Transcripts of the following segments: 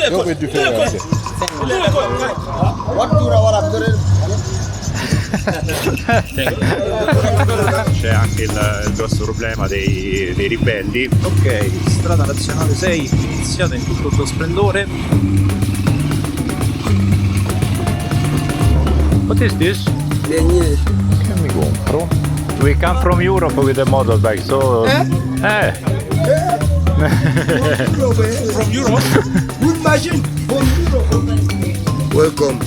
Dove differente? C'è anche il grosso problema dei ribelli. Ok, strada nazionale 6 iniziata in tutto il suo splendore. What is this? Che mi compro? We come from Europe with a motorbike, so... From Europe? Good machine from Europe. Welcome.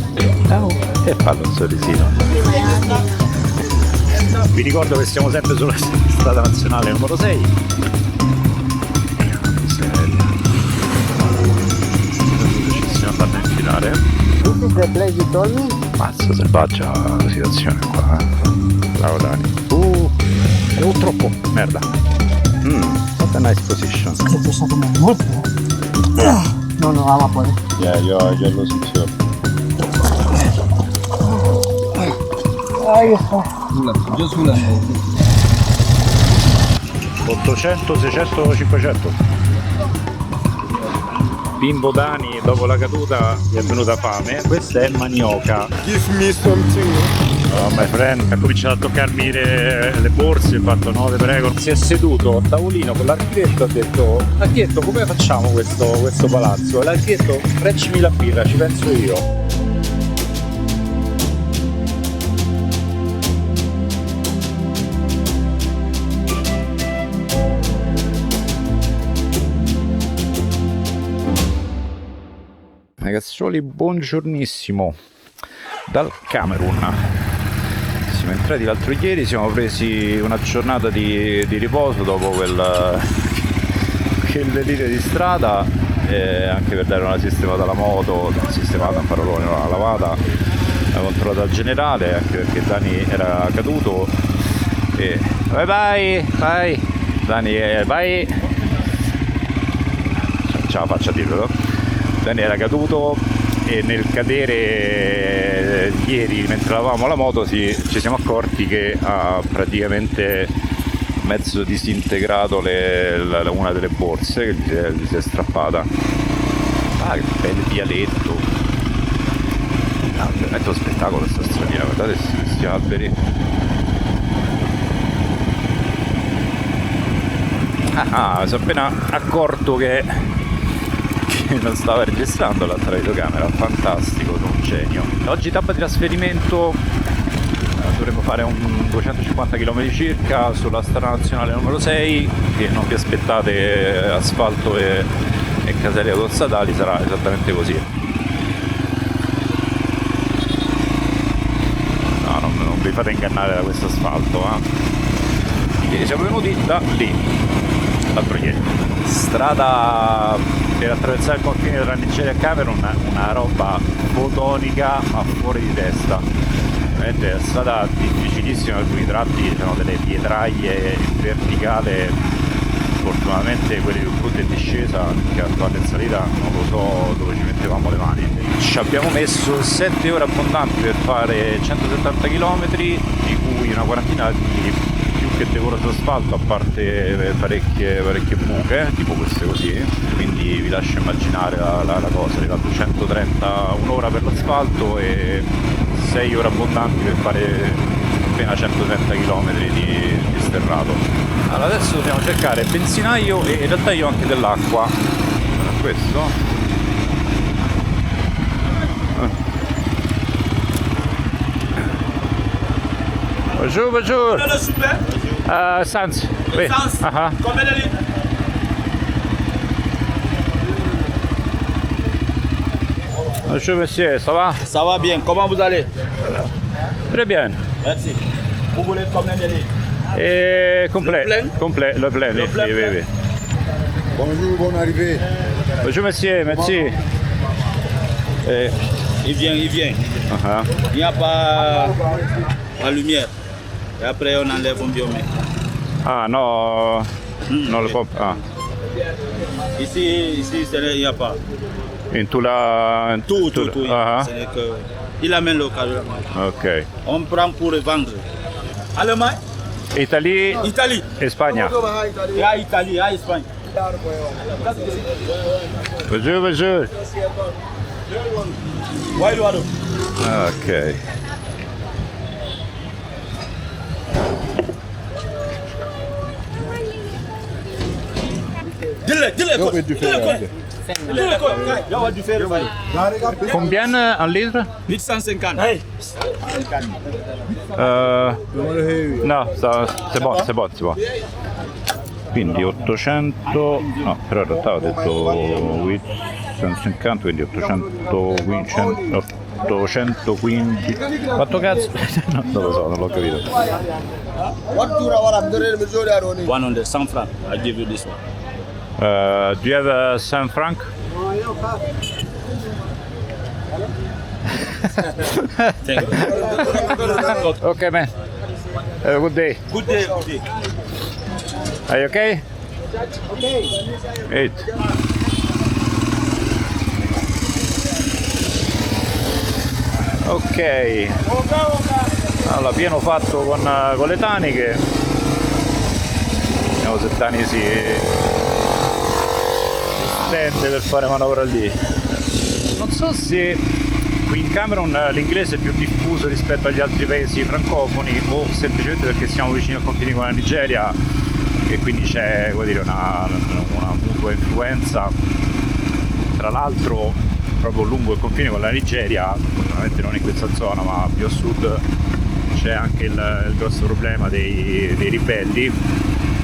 E fallo un sorrisino. Vi ricordo che siamo sempre sulla strada nazionale numero 6. Riuscissimo a farla infilare. Mazza selvaggia la situazione qua. Bravo Dani. Troppo. Merda. What a nice position. No, agua puede. Yeah, yo lo sentí. Ahí está. Yo sulla. 800, 600, 500. Bimbo Dani dopo la caduta gli è venuta fame. Questa è manioca. Give me something. Oh, my friend, ha cominciato a toccarmi le borse, ho fatto no, te prego. Si è seduto a tavolino con l'architetto, ha detto architetto come facciamo questo palazzo? E l'architetto preccimi la birra, ci penso io. Ragazzuoli, buongiornissimo dal Camerun. Siamo entrati l'altro ieri, siamo presi una giornata di riposo dopo quel delirio di strada, anche per dare una sistemata alla moto, sistemata un parolone, una lavata, una controllata al generale, anche perché Dani era caduto e vai Dani, vai, ce la faccia a dirlo. Dani era caduto e nel cadere ieri mentre lavavamo la moto ci siamo accorti che ha praticamente mezzo disintegrato una delle borse che gli si è strappata. Ah, che bel vialetto! Veramente uno spettacolo questa stradina, guardate questi alberi. Mi sono appena accorto che non stava registrando l'altra videocamera, fantastico, sono un genio. Oggi tappa di trasferimento, dovremo fare un 250 km circa sulla strada nazionale numero 6, che non vi aspettate asfalto e caselli autostradali, sarà esattamente così. No, non vi fate ingannare da questo asfalto, Ieri siamo venuti da lì, l'altro ieri. Strada per attraversare il confine tra Nigeria e Camerun, una roba fotonica ma fuori di testa. Veramente è stata difficilissima, in alcuni tratti c'erano delle pietraie in verticale, fortunatamente quelle più brutte in discesa, che andate in salita non lo so dove ci mettevamo le mani. Ci abbiamo messo 7 ore abbondanti per fare 170 km, di cui una quarantina di che decoroso asfalto, a parte parecchie buche, tipo queste così, quindi vi lascio immaginare la cosa, arrivato 130, un'ora per l'asfalto e 6 ore abbondanti per fare appena 130 km di sterrato. Allora adesso dobbiamo cercare benzinaio e in realtà io ho anche dell'acqua. Questo? Bonjour, bonjour. Sans. Oui. Combien de litres? Bonjour monsieur, ça va? Ça va bien, comment vous allez? Très bien. Merci. Vous voulez combien de litres? Et complet. Le plein, Le plein, oui. Bonjour, bonne arrivée. Bonjour monsieur, merci. Il vient. Il n'y a pas la lumière. Et après on enlève un biomètre. Ah no, non lo può. Ici, il n'y a pas. In Tula. Tout. Ah. C'est que il amène le carburant. Ok. On prend pour vendre. Allemagne? Italie Italie. e Spagna. Et à Italie, à Espagne. Bonjour, bonjour. Why water? Ok. Combien un litre? 850. No, c'est bon, c'est bon, c'est bon. Quindi 800, no, però in realtà ho detto 850, quindi 815, 815, quanto cazzo? No, non lo so, non l'ho capito. 100 San franc. I give you this one. Do you have 100 franc? Thank you. Okay, man. Have a good day. Good day, good day. Are you okay? Eight. Ok. Allora, pieno fatto con le taniche. Vediamo se Tani si stende per fare manovra lì. Non so se qui in Camerun l'inglese è più diffuso rispetto agli altri paesi francofoni o semplicemente perché siamo vicini al confine con la Nigeria e quindi c'è, come dire, una mutua influenza. Tra l'altro proprio lungo il confine con la Nigeria, ovviamente non in questa zona ma più a sud, c'è anche il grosso problema dei ribelli,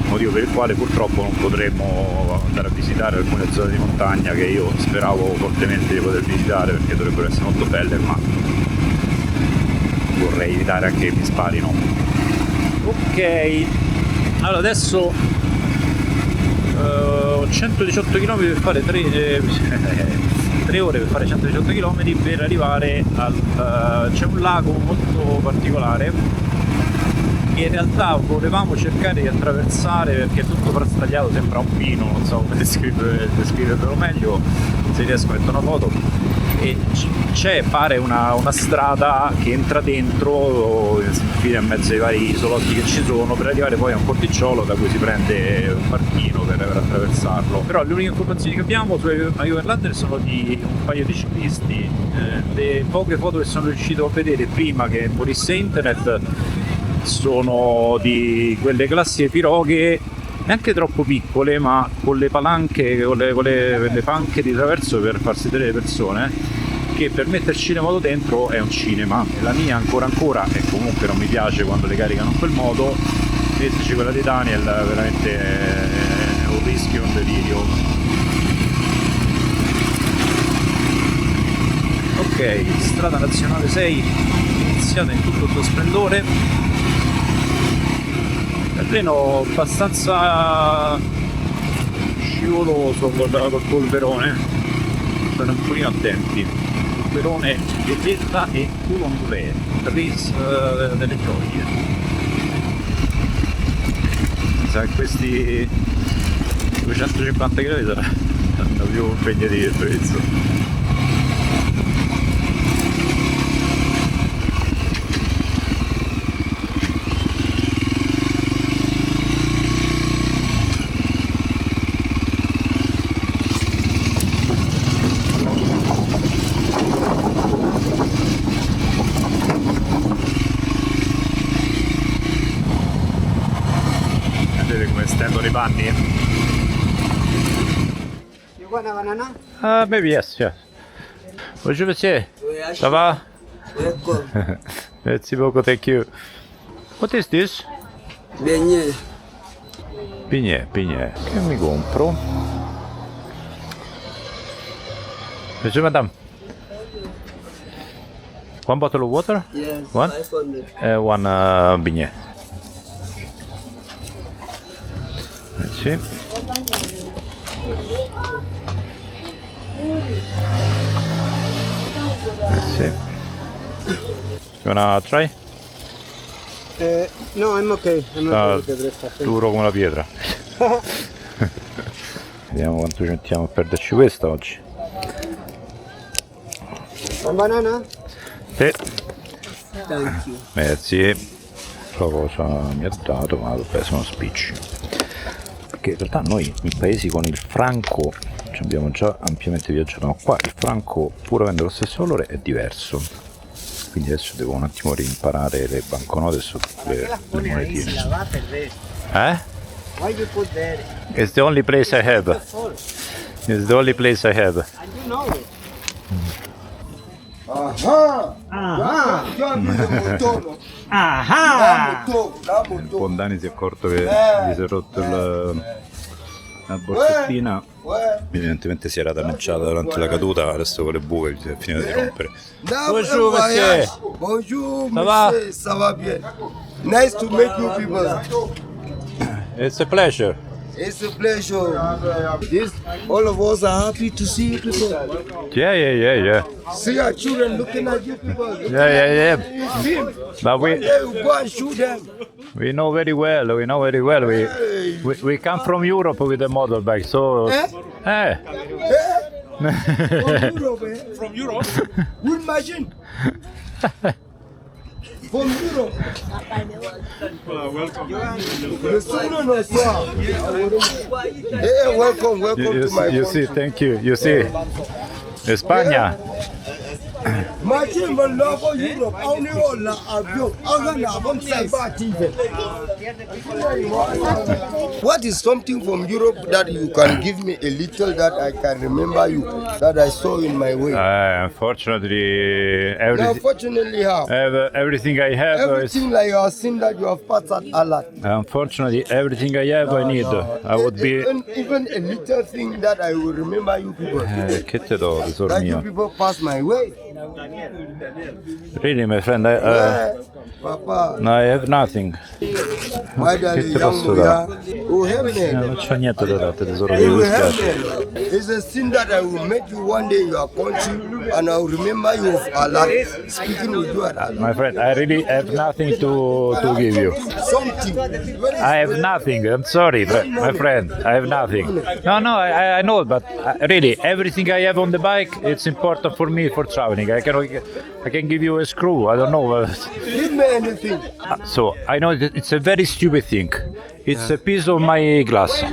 motivo per il quale purtroppo non potremmo andare a visitare alcune zone di montagna che io speravo fortemente di poter visitare perché dovrebbero essere molto belle, ma vorrei evitare anche che mi sparino. Ok, allora adesso ho 118 km per fare 3 ore per fare 118 km per arrivare al... c'è un lago molto particolare che in realtà volevamo cercare di attraversare perché è tutto frastagliato, sembra un pino, non so come descrivervelo meglio, se riesco a mettere una foto, e c'è pare una strada che entra dentro, si infila in mezzo ai vari isolotti che ci sono per arrivare poi a un porticciolo da cui si prende un barchino per attraversarlo. Però le uniche informazioni che abbiamo su Overlander sono di un paio di ciclisti. Le poche foto che sono riuscito a vedere prima che morisse internet sono di quelle classiche piroghe neanche troppo piccole, ma con le palanche, con le panche di traverso per far sedere le persone, che per metterci le moto dentro è un cinema. La mia ancora e comunque non mi piace quando le caricano in quel modo. Metterci quella di Daniel veramente è un rischio, un delirio. Ok, strada nazionale 6 iniziata in tutto il suo splendore. Terreno abbastanza scivoloso col polverone, state un pochino attenti. Polverone di testa e culondolè, tris delle gioie. Mi sa che questi 250 km saranno più impegnativi del prezzo. Stendo i panni. You want a banana? Maybe yes. Bonjour monsieur. Ça va? Welcome. Merci beaucoup, thank you. What is this? Beignet. Pignè. Che mi compro? Monsieur madame. One bottle of water? Yes. One? 500. One bignè. Sì. Sì. You wanna try? No, I'm okay. I'm Ah, okay with the breakfast. duro come una pietra. Vediamo quanto ci mettiamo a perderci questa oggi. One banana? Sì. Thank you. Grazie. So cosa mi ha dato, ma vabbè, sono spicci. perché in realtà noi in paesi con il franco ci abbiamo già ampiamente viaggiato, ma qua il franco, pur avendo lo stesso valore, è diverso. Quindi adesso devo un attimo rimparare le banconote su le monetine. Eh? Why you put there? It's the only place I have. It's the only place I have. And you know it. Aha! Aha! La moto. Bondani si è accorto che gli si è rotto la borsettina, evidentemente si era danneggiata durante la caduta, adesso con le buche gli si è finito di rompere. Bonjour, monsieur. Bonjour, monsieur. Ça va bien? Nice to meet you people. It's a pleasure. It's a pleasure. This, all of us are happy to see you people. Yeah. See our children looking at you people. Yeah. Film. But One day we go and shoot them. we know very well. We come from Europe with a motorbike, so. Eh? From Europe, eh? From Europe? Good machine. From Europe. Welcome. The children of Swah. Hey, welcome to my You see, thank you. You see, España. Machine van logo Europe. Only all la avion. Agana von Sabative. What is something from Europe that you can give me a little that I can remember you that I saw in my way? Unfortunately, Unfortunately, how? everything I have is. Everything like you have seen that you have passed a lot. Unfortunately, everything I have, I need. I would be. Even a little thing that I will remember you people. Che te do, tesoro That you mio? people pass my way. Really, my friend, Papa, I have nothing. why Che the te young posso we dare? are? Oh, heaven. Non c'ho niente da dare, tesoro You mio, mi will help dispiace. me. It's a sin that I will make you one day in your country and I will remember you of Allah. Speaking with you at Allah. My friend, I really have nothing to give you. Something. I have nothing. I'm sorry, my friend. I have nothing. No, I know, but really, everything I have on the bike, it's important for me for traveling. I can give you a screw. I don't know. Give me anything. So I know that it's a very stupid thing. It's a piece of my glass.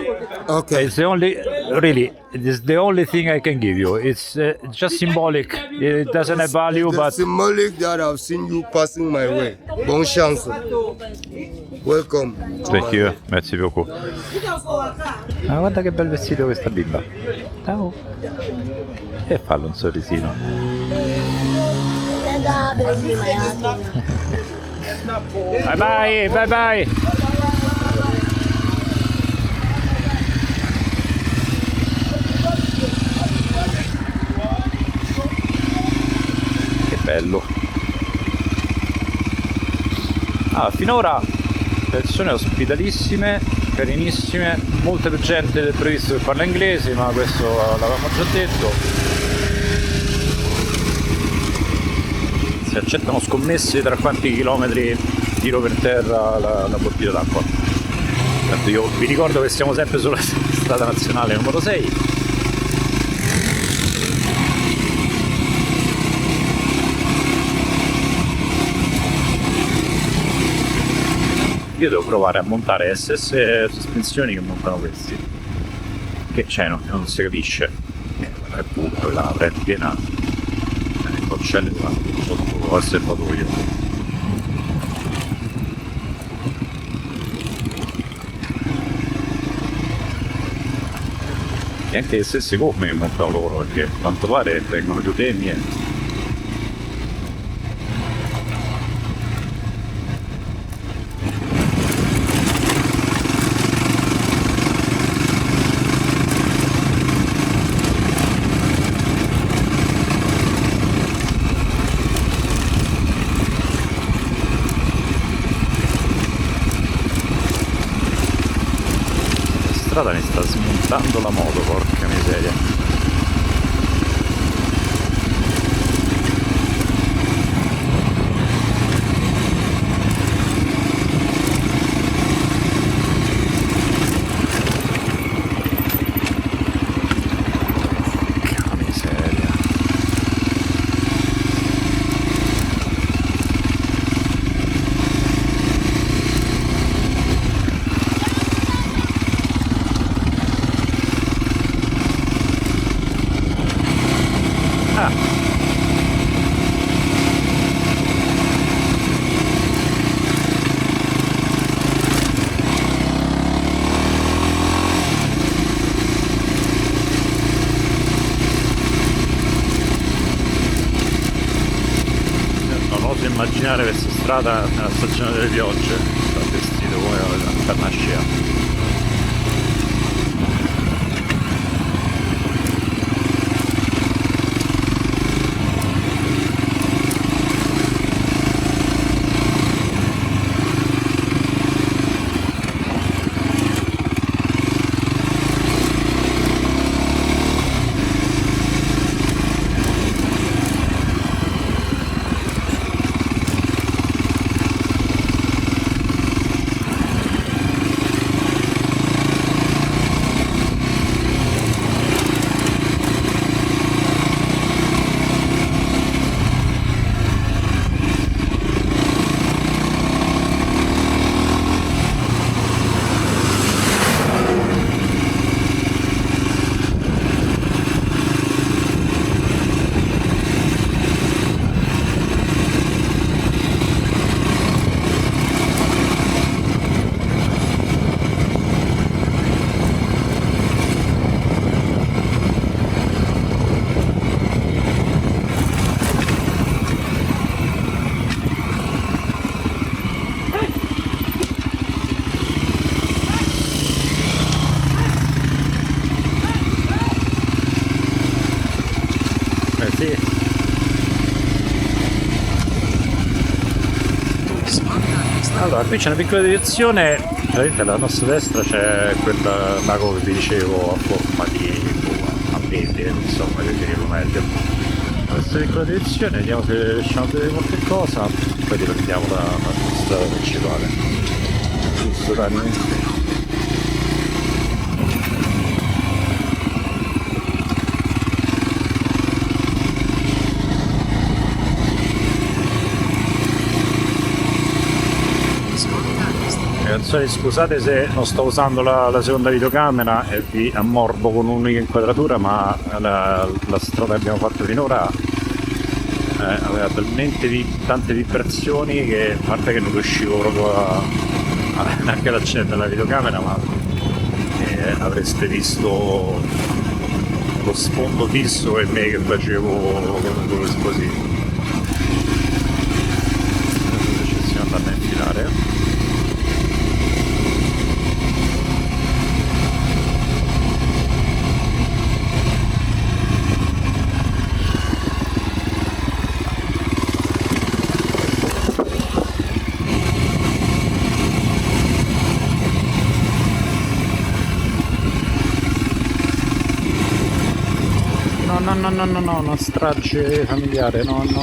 Okay. It's the only, really, it's the only thing I can give you. It's just symbolic. It doesn't have value, The but symbolic that I've seen you passing my way. Bon chance. Welcome. thank you, merci beaucoup. Ma guarda che bel vestito questa bimba. Ciao. E fallo un sorrisino. Bye bye. Che bello. Finora persone ospitalissime, carinissime, molta più gente del previsto che parla inglese, ma questo l'avevamo già detto. Si accettano scommesse tra quanti chilometri tiro per terra la bottiglia d'acqua. Tanto io vi ricordo che siamo sempre sulla strada nazionale numero 6. Io devo provare a montare SS sospensioni che montano questi. Che c'è, non si capisce. È punto, la prendi piena. Concelle sotto al serbatoio. E anche le stesse gomme che montano loro, perché a quanto pare tengono più temi e... La strada mi sta smontando la moto, porca miseria. Che miseria. Non oso immaginare questa strada nella stagione delle piogge, sta vestito come una pannascia. Sì. Allora, qui c'è una piccola direzione, praticamente alla nostra destra c'è quel lago che vi dicevo a forma di ambete, insomma, definirlo meglio. Questa piccola direzione, vediamo se riusciamo a vedere qualche cosa, poi riprendiamo la strada principale. Giusto, Dani? Ragazzi, scusate se non sto usando la seconda videocamera e vi ammorbo con un'unica inquadratura, ma la strada che abbiamo fatto finora aveva talmente tante vibrazioni che, a parte che non riuscivo proprio neanche ad accendere la videocamera, ma avreste visto lo sfondo fisso e me che facevo con l'esplosivo. Adesso ci stiamo andando a infilare. No, una strage familiare, no. Non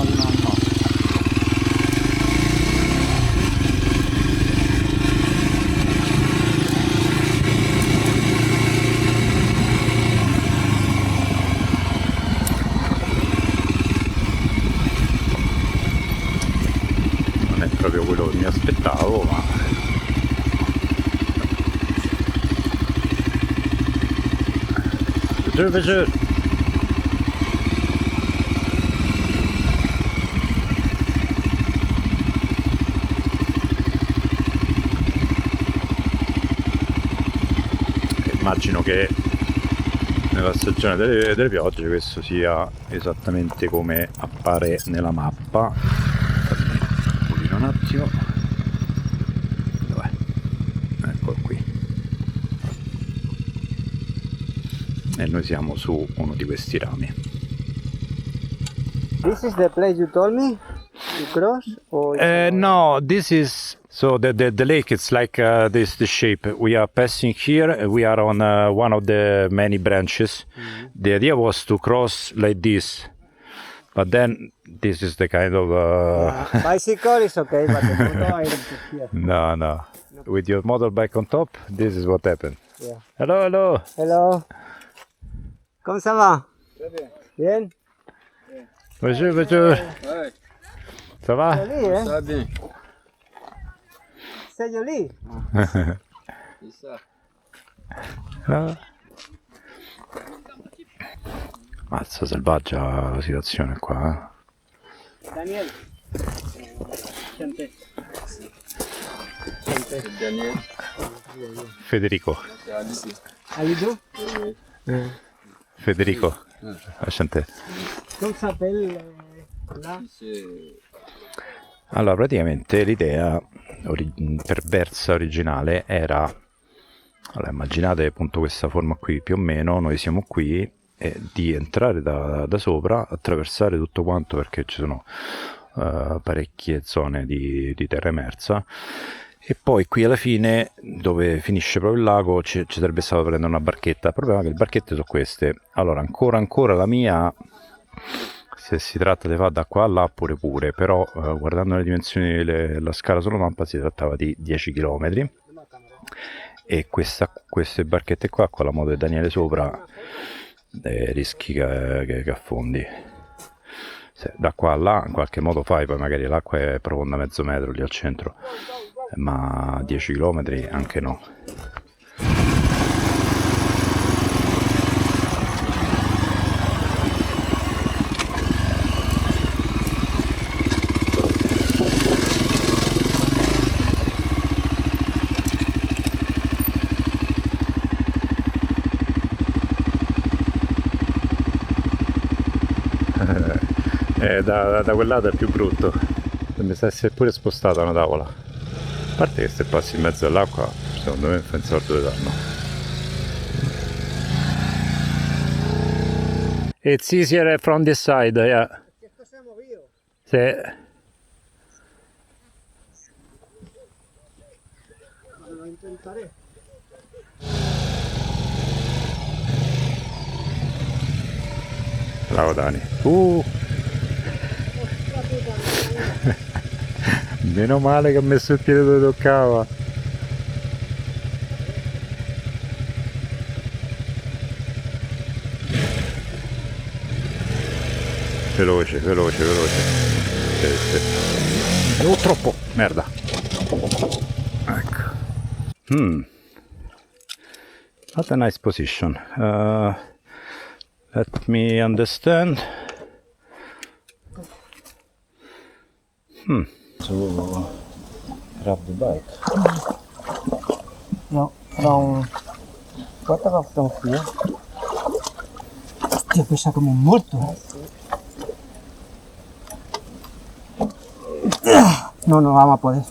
è proprio quello che mi aspettavo, ma... Giù. Immagino che nella stagione delle piogge questo sia esattamente come appare nella mappa. Pulire un attimo. Dov'è? Eccolo qui. E noi siamo su uno di questi rami. This is the place you told me to cross? Or No, this is so the lake. It's like this the shape. We are passing here. We are on one of the many branches. Mm-hmm. The idea was to cross like this, but then this is the kind of. Bicycle is okay, but the motor I don't put here. No. With your motorbike on top, this is what happened. Yeah. Hello. Hello. Comment ça va? Bien. Bonjour. Ouais, Ça va? Joli, hein? ça va bien. C'est joli. C'est ça. No. Mazza selvaggia la situazione qua, Daniel. Gente. Federico. Alido? Federico. Lasciate. Come s'appelle là? Allora, praticamente l'idea perversa originale era, allora, immaginate appunto questa forma qui, più o meno, noi siamo qui, e di entrare da sopra, attraversare tutto quanto, perché ci sono parecchie zone di terra emersa, e poi qui alla fine, dove finisce proprio il lago, ci sarebbe stato da prendere una barchetta. Il problema è che le barchette sono queste. Allora, ancora la mia, se si tratta di fare da qua a là pure, però guardando le dimensioni la scala sulla mappa si trattava di 10 km, e queste barchette qua, con la moto di Daniele sopra, rischi che affondi. Se da qua a là in qualche modo fai, poi magari l'acqua è profonda mezzo metro lì al centro, ma 10 km anche no. Da quel lato è più brutto, mi sta essere pure spostata una tavola, a parte che se passi in mezzo all'acqua secondo me fai un sorto di danno. It's easier from this side, yeah. Questo siamo io. Sì. Lo intentaré. Bravo Dani. Meno male che ha messo il piede dove toccava. Veloce. Sì. Oh, troppo, merda. Ecco. Not a nice position. Let me understand. To grab the bike. No, from... What about from here? Tío, pesa como un muerto. No vamos a poder.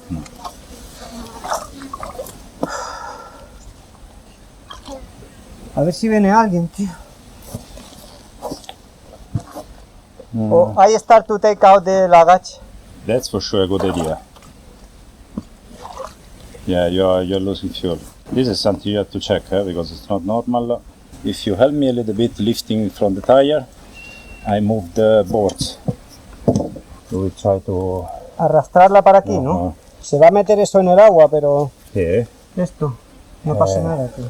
A ver si viene alguien, tío. Oh, I start to take out the luggage. That's for sure a good idea. Yeah, you're losing fuel. This is something you have to check, because it's not normal. If you help me a little bit lifting from the tire, I move the boards. We try to... Arrastrarla para aquí, ¿no? Se va a meter eso en el agua, pero... Yeah. Esto, no pasa nada, tío.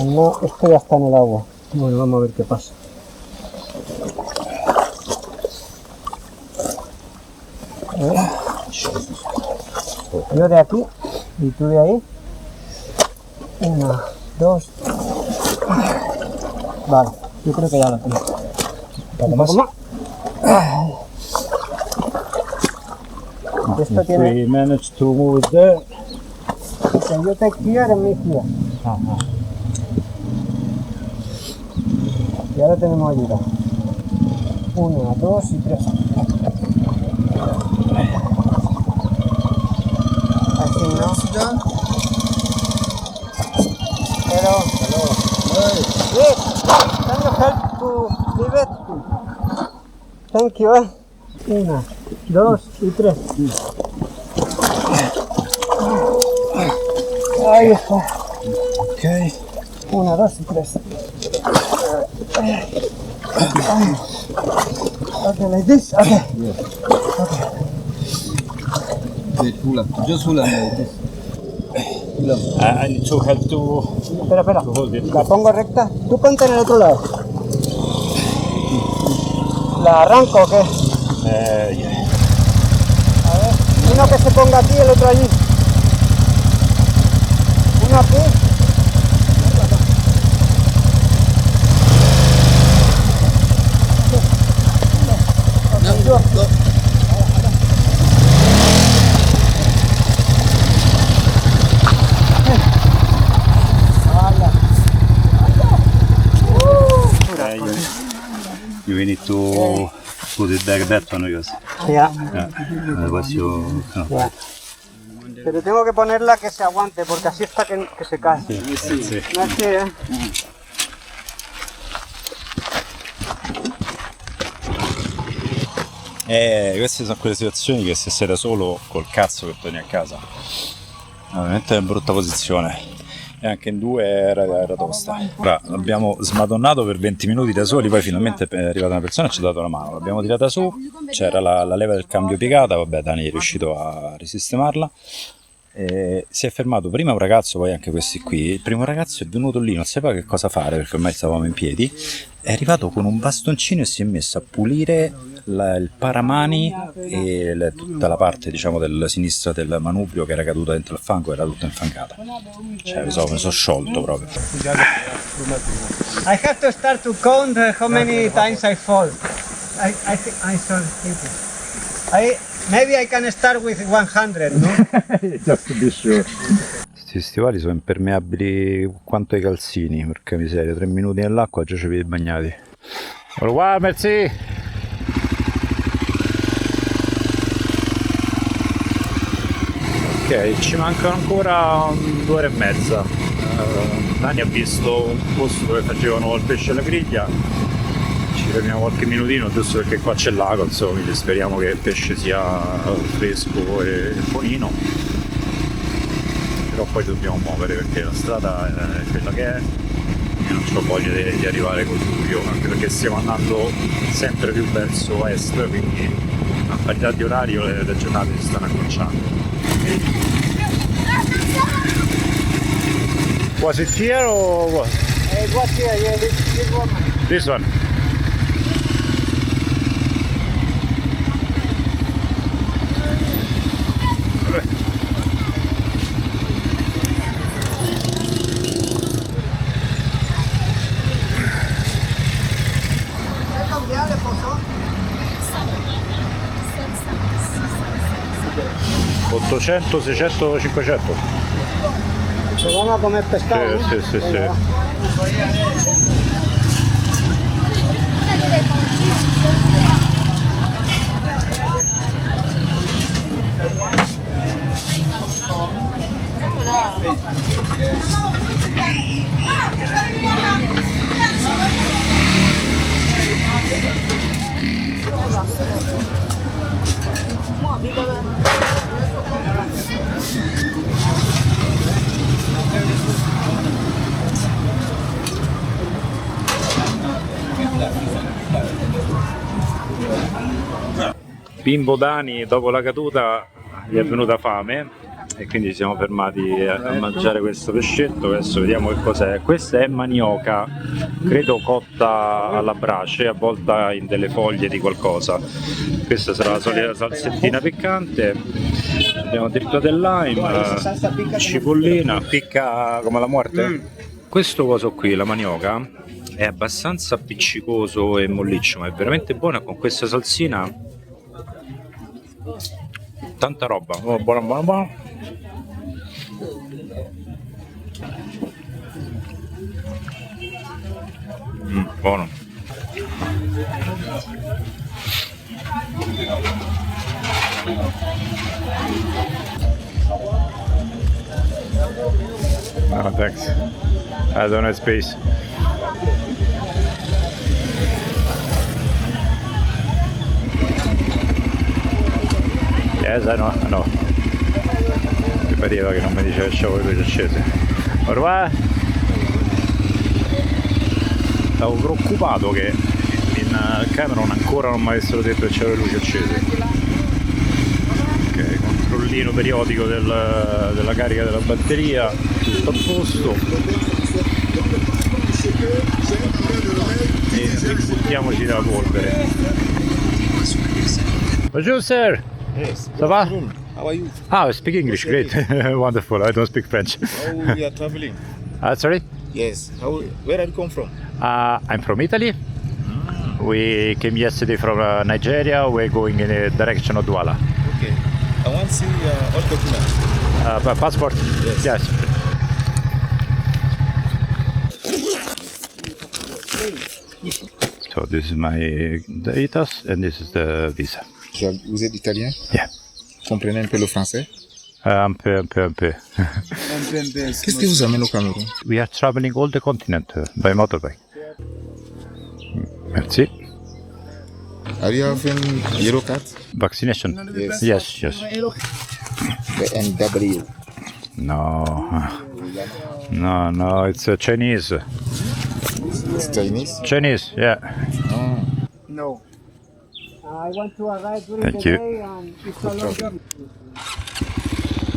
No, esto ya está en el agua. Bueno, vamos a ver qué pasa. Yo de aquí y tú de ahí. 1, 2. Vale, yo creo que ya lo tengo. Un poco más. Esto tiene... We manage to move it there. Okay, you take here and me here. Y ahora tenemos ayuda. 1, 2 y 3. Así, ¿no? Hello. Yes, can you help to leave it? Thank you. 1, 2 y 3. Ahí está. Okay. 1, 2 y 3. Okay, like this. Okay. Just hold on like this. I need to help to... Espera. hold it. La pongo recta. Tú ponte en el otro lado. ¿La arranco o qué? Yeah. A ver. Uno que se ponga aquí y el otro allí. Uno aquí. You need to put it like that one, because Ya. otherwise you no. Ya. Pero tengo que ponerla que se aguante, porque así está que se cae. Sì. No es que, Queste sono quelle situazioni che se sei da solo col cazzo che torni a casa. Veramente è in brutta posizione. E anche in due era tosta. Ora l'abbiamo smadonnato per 20 minuti da soli, poi finalmente è arrivata una persona e ci ha dato la mano. L'abbiamo tirata su, c'era la leva del cambio piegata, vabbè Dani è riuscito a risistemarla. E si è fermato prima un ragazzo, poi anche questi qui. Il primo ragazzo è venuto lì, non sapeva che cosa fare perché ormai stavamo in piedi. È arrivato con un bastoncino e si è messo a pulire il paramani e tutta la parte, diciamo, del sinistra del manubrio che era caduta dentro il fango, era tutta infangata. Cioè mi sono sciolto proprio. I have to start to count how many times I fall. I think I start thinking. Maybe I can start with 100, no? Just to be sure. Questi stivali sono impermeabili quanto i calzini, porca miseria, 3 minuti nell'acqua già ci vedi bagnati. Au revoir, merci! Ok, ci mancano ancora 2 ore e mezza. Dani ha visto un posto dove facevano il pesce alla griglia. Ci fermiamo qualche minutino, giusto perché qua c'è il lago, insomma, quindi speriamo che il pesce sia fresco e buonino. Però poi dobbiamo muovere perché la strada è quella che è e non ho voglia di arrivare col buio, anche perché stiamo andando sempre più verso est, quindi a parità di orario le giornate si stanno accorciando. Was it here or what? It was here, yeah, this one. This one? $800, 600, 500. Pues vamos a comer pescado. Sí, ¿no? sí, sí, Venga, sí. va. Bimbo Dani dopo la caduta gli è venuta fame e quindi ci siamo fermati a mangiare questo pescetto. Adesso vediamo che cos'è. Questa è manioca, credo cotta alla brace, avvolta in delle foglie di qualcosa. Questa sarà la solita salsettina piccante, abbiamo addirittura del lime, cipollina, picca come la muerte. Questo coso qui, la manioca, è abbastanza appiccicoso e molliccio, ma è veramente buona con questa salsina. Tanta roba, oh, buona buona buona. Buono. Oh, thanks. I don't have space. Yes, I know. Mi pareva che non mi diceva che c'avevo le luci accese. Au revoir. Stavo preoccupato che in Cameron ancora non mi avessero detto che c'erano le luci accese. Ok, controllino periodico della carica della batteria, tutto a posto. E buttiamoci dalla polvere. Bonjour sir! Yes. Ça va? How are you? Ah, I speak English, great. Wonderful, I don't speak French. How you are traveling? Sorry? Yes. Where are you come from? I'm from Italy. We came yesterday from Nigeria. We're going in the direction of Douala. Okay. I want to see all documents. Passport? Yes. So this is my data's and this is the visa. Vous êtes italien? Yeah. Comprenez un peu le français? Un peu. Qu'est-ce qui vous amène au Cameroun? We are traveling all the continent by motorbike. Merci. Are you having Euro card? Vaccination? Yes. Yes. The NW. No, it's Chinese. It's Chinese? Chinese, yeah. No. I want to arrive during Thank the you. day and it's a long journey.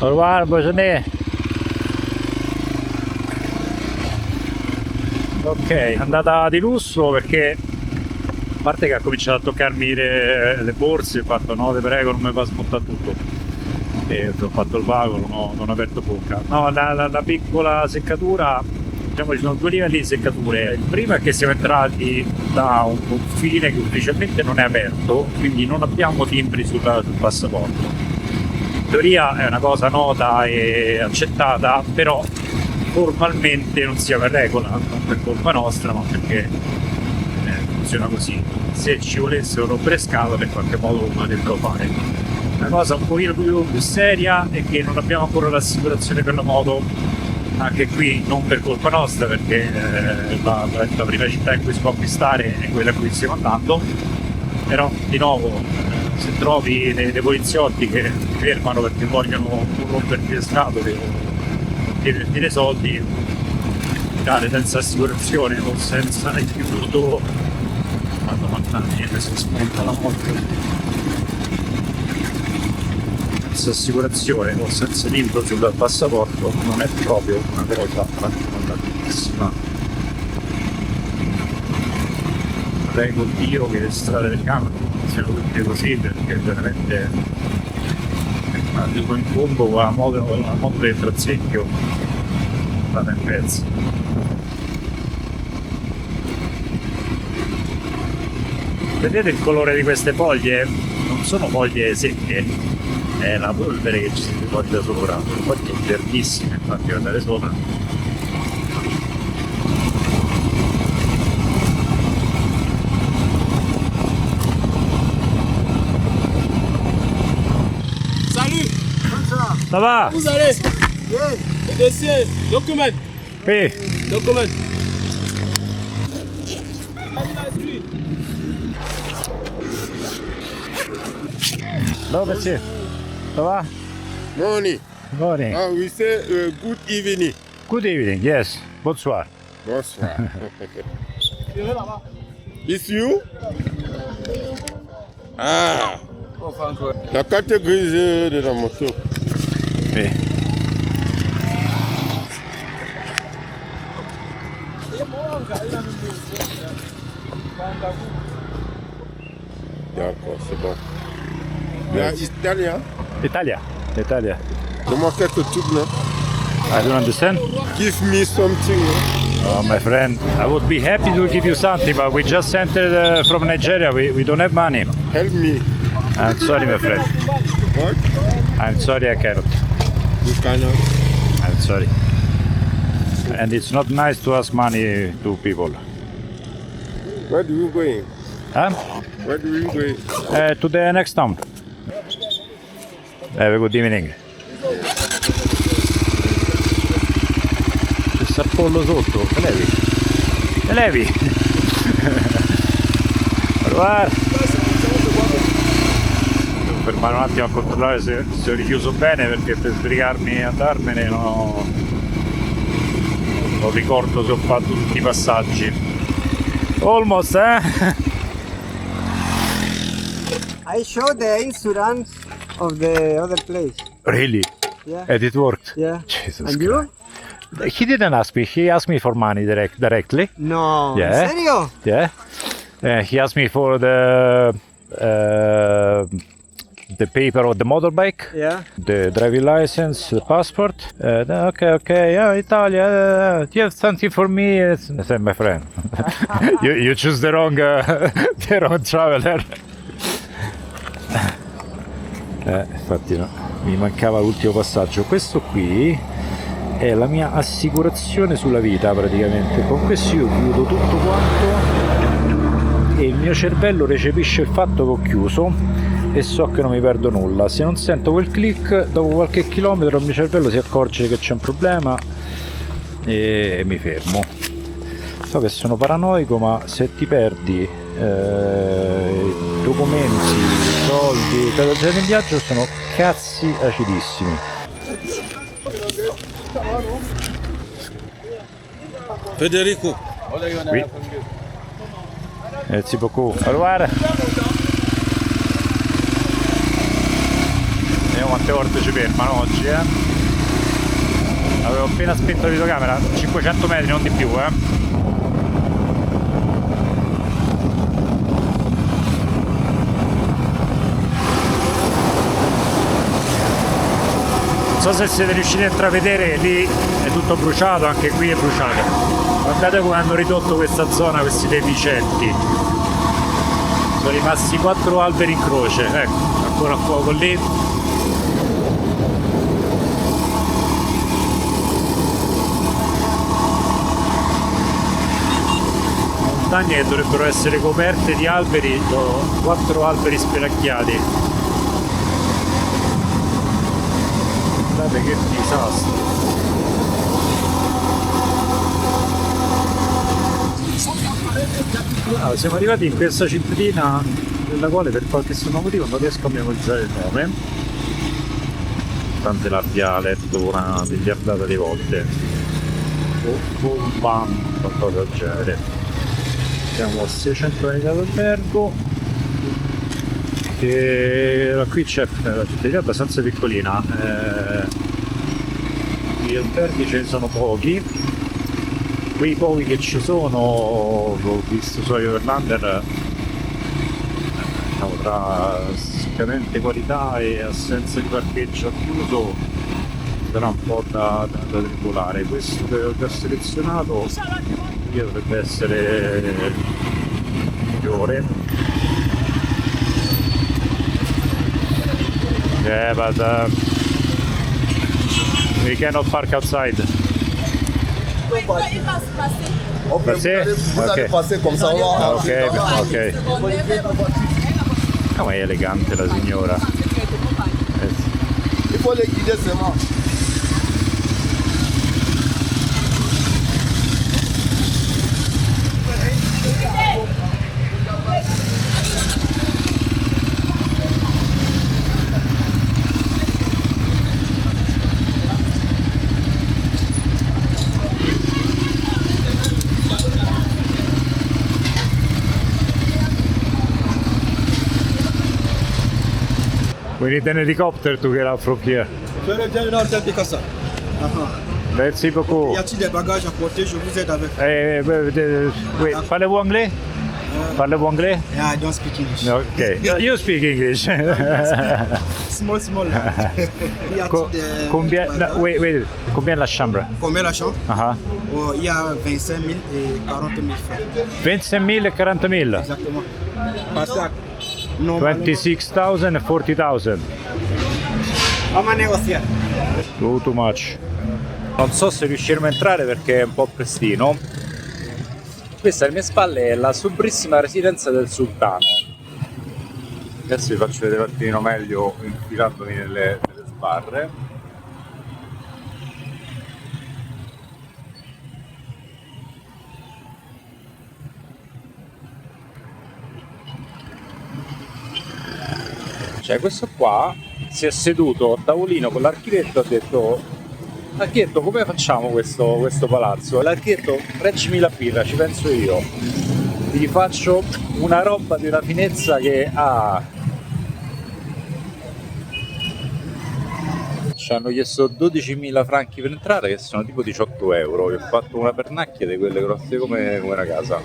Au revoir, bonne journée. Ok, andata di lusso perché a parte che ha cominciato a toccarmi le borse, ho fatto no, te prego, non mi fa smontare tutto. E ho fatto il vago, non ho aperto bocca. No, la piccola seccatura, diciamo ci sono due livelli di seccature. Il primo è che siamo entrati da un confine che ufficialmente non è aperto, quindi non abbiamo timbri sul passaporto. In teoria è una cosa nota e accettata, però formalmente non siamo in regola, non per colpa nostra, ma perché funziona così. Se ci volessero rompere scatole in qualche modo lo potrebbero fare. La cosa un pochino più seria è che non abbiamo ancora l'assicurazione per la moto, anche qui non per colpa nostra, perché la prima città in cui si può acquistare è quella in cui stiamo andando, però di nuovo se trovi dei poliziotti che ti fermano perché vogliono romperti le scatole o chiederti soldi, dare senza assicurazione o senza aiuto, si spenta la morte. Senza assicurazione o senza libro sul passaporto non è proprio una cosa raccomandatissima. Prego Dio che le strade del Camerun siano tutte così, perché veramente arrivo in fondo con la moto del trazzecchio andata in pezzi. Vedete il colore di queste foglie? Non sono foglie secche, è la polvere che ci si poggia sopra, le foglie verdissime, infatti guardate sopra. Salut! Ça va? Vous allez? Le dossier, document, Oui. document. No, monsieur. Ça va? Morning. Morning. We say good evening. Good evening, yes. Bonsoir. Bonsoir. It's you? Ah. La carte grise de la moto. Oui. D'accord, c'est bon. La italien? Italia. Donne-moi quelques trucs, non? I don't understand. Give me something, no? Oh, my friend, I would be happy to give you something, but we just entered from Nigeria. We don't have money. Help me. I'm sorry, my friend. What? I'm sorry, I cannot. You cannot. I'm sorry. And it's not nice to ask money to people. Where do you going? Huh? Where do you going? To the next town. Have a good evening. C'è Sappollo sotto, te levi? Guarda. Devo fermare un attimo a controllare se ho richiuso bene, perché per sbrigarmi e andarmene non ricordo se ho fatto tutti i passaggi. Almost, I showed the insurance of the other place. Really? Yeah. And it worked? Yeah. Jesus And you? Christ. He didn't ask me. He asked me for money directly. No. Yeah. ¿En serio? Yeah. He asked me for the paper of the motorbike, Yeah. the driving license, the passport. Okay. Yeah, Italia. Do you have something for me? I said, my friend, you choose the wrong traveler. Infatti no, mi mancava l'ultimo passaggio. Questo qui è la mia assicurazione sulla vita praticamente. Con questo io chiudo tutto quanto e il mio cervello recepisce il fatto che ho chiuso e so che non mi perdo nulla. Se non sento quel click, dopo qualche chilometro il mio cervello si accorge che c'è un problema e mi fermo. So che sono paranoico, ma se ti perdi documenti, soldi, cose in viaggio sono cazzi acidissimi. Federico. Oui. Merci beaucoup. Au revoir. Vediamo quante volte ci fermano oggi, Avevo appena spento la videocamera, 500 metri, non di più, Non so se siete riusciti a intravedere, lì è tutto bruciato, anche qui è bruciato. Guardate come hanno ridotto questa zona, questi deficienti. Sono rimasti 4 alberi in croce, ecco, ancora a fuoco lì. Montagne che dovrebbero essere coperte di alberi, 4 alberi spelacchiati. Guardate che disastro. Allora, siamo arrivati in questa cittadina della quale per qualche strano motivo non riesco a memorizzare il nome. Tante l'abbia letto una miliardata di volte. Bam, qualcosa del genere. Siamo a 600 metri dall'albergo. E qui c'è la cittadina abbastanza piccolina. Gli alberghi ce ne sono pochi. Quei pochi che ci sono, l'ho visto su Overlander, tra scadente qualità e assenza di parcheggio chiuso, sarà un po' da tribulare. Questo che ho selezionato io dovrebbe essere migliore. But we cannot park outside. Okay, vous allez passer comme ça. Ok. Come è elegante la signora. Il faut les guider seulement. We need an helicopter to get out from here. Bienvenue dans l'hôtel Picasso. Merci beaucoup. Y a-t-il des bagages à porter? Je vous aide avec. Wait, parlez-vous anglais? Parlez-vous anglais? Yeah, I don't speak English. No, ok. You speak English. Small. Y a-t-il des Combien, bagages? wait, combien la chambre? Combien la chambre? Uh-huh. Il y a 25 000 et 40 000 francs. 25 000 e 40 000? Exactement. Parce que 26,000 e 40,000. On va negoziare. Too much. Non so se riusciremo a entrare perché è un po' prestino. Questa alle mie spalle è la sobrissima residenza del sultano. Adesso vi faccio vedere un attimino meglio infilandomi nelle sbarre. Cioè questo qua si è seduto a tavolino con l'architetto e ha detto: architetto, come facciamo questo palazzo? E l'architetto: reggimi la birra, ci penso io, vi faccio una roba di una finezza che ha. Ci hanno chiesto 12.000 franchi per entrare, che sono tipo 18 euro. Vi ho fatto una pernacchia di quelle grosse come una casa.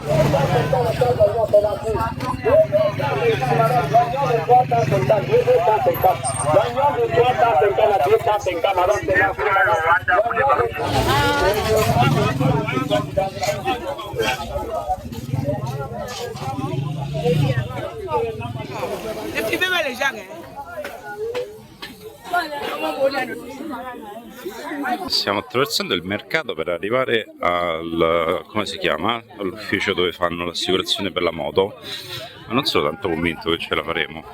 Écrivez-moi les gens, hein. Stiamo attraversando il mercato per arrivare al, come si chiama? All'ufficio dove fanno l'assicurazione per la moto, ma non sono tanto convinto che ce la faremo.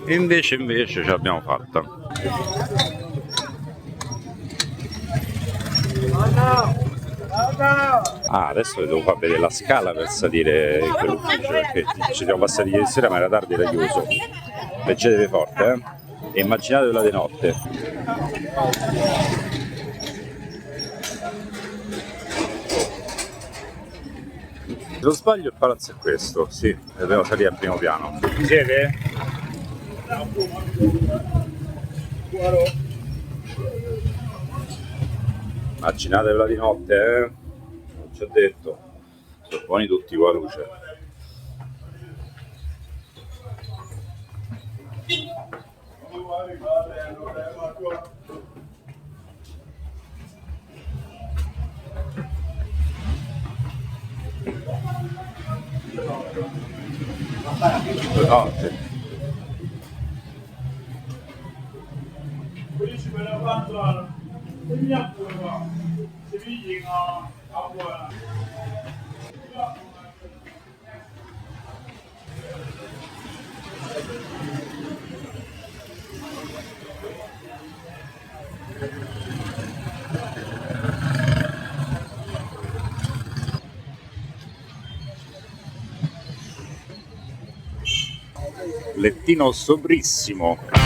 E invece ce l'abbiamo fatta. Ah, adesso vi devo far vedere la scala per salire in quell'ufficio, perché ci siamo passati ieri sera ma era tardi, era chiuso. Leggetevi forte, e immaginatevela di notte. Se non sbaglio il palazzo è questo, sì, dobbiamo salire al primo piano. Ci siete? Immaginatevela di notte, non ci ho detto, sono buoni tutti con la luce. Notte. Lettino sobrissimo.